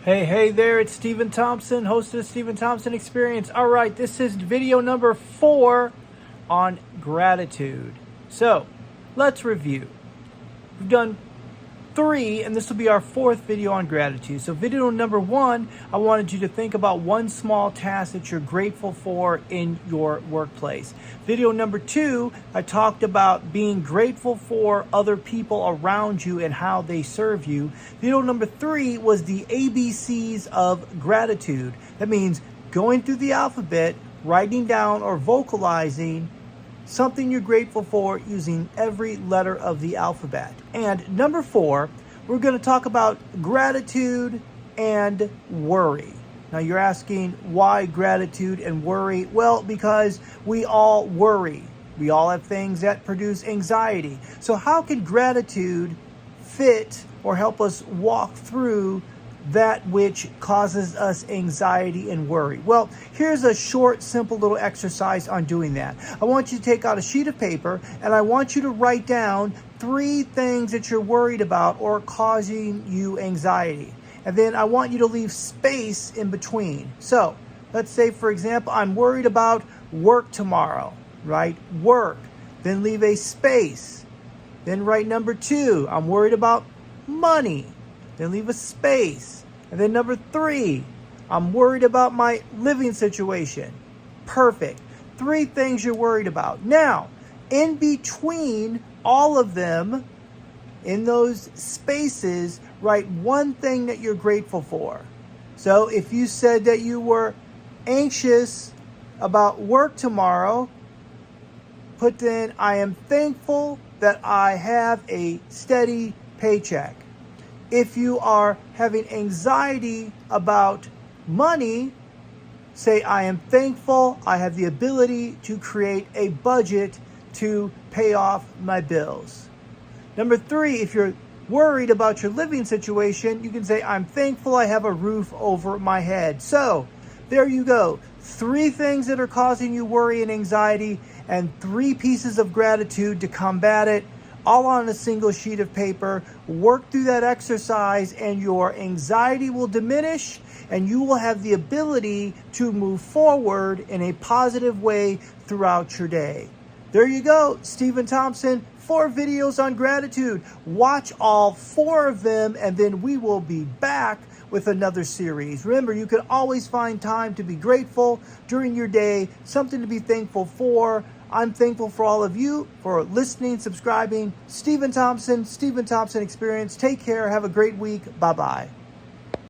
Hey there, it's Stephen Thompson, host of the Stephen Thompson Experience. All right, this is video number 4 on gratitude. So, let's review. We've done 3, and this will be our 4th video on gratitude. So video number 1, I wanted you to think about one small task that you're grateful for in your workplace. Video number 2, I talked about being grateful for other people around you and how they serve you. Video number 3 was the ABCs of gratitude. That means going through the alphabet, writing down or vocalizing something you're grateful for using every letter of the alphabet. And number 4, we're going to talk about gratitude and worry. Now you're asking, why gratitude and worry? Well, because we all worry. We all have things that produce anxiety. So how can gratitude fit or help us walk through that which causes us anxiety and worry? Well, here's a short, simple little exercise on doing that. I want you to take out a sheet of paper and I want you to write down 3 things that you're worried about or causing you anxiety. And then I want you to leave space in between. So let's say, for example, I'm worried about work tomorrow, right? Work. Then leave a space. Then write number 2, I'm worried about money. Then leave a space. And then number 3, I'm worried about my living situation. Perfect. 3 things you're worried about. Now, in between all of them, in those spaces, write one thing that you're grateful for. So if you said that you were anxious about work tomorrow, put in, I am thankful that I have a steady paycheck. If you are having anxiety about money, say, I am thankful I have the ability to create a budget to pay off my bills. Number 3, if you're worried about your living situation, you can say, I'm thankful I have a roof over my head. So there you go. 3 things that are causing you worry and anxiety, and 3 pieces of gratitude to combat it, all on a single sheet of paper. Work through that exercise and your anxiety will diminish and you will have the ability to move forward in a positive way throughout your day. There you go, Stephen Thompson, 4 videos on gratitude. Watch all 4 of them and then we will be back with another series. Remember, you can always find time to be grateful during your day, something to be thankful for. I'm thankful for all of you for listening, subscribing. Stephen Thompson Experience. Take care. Have a great week. Bye-bye.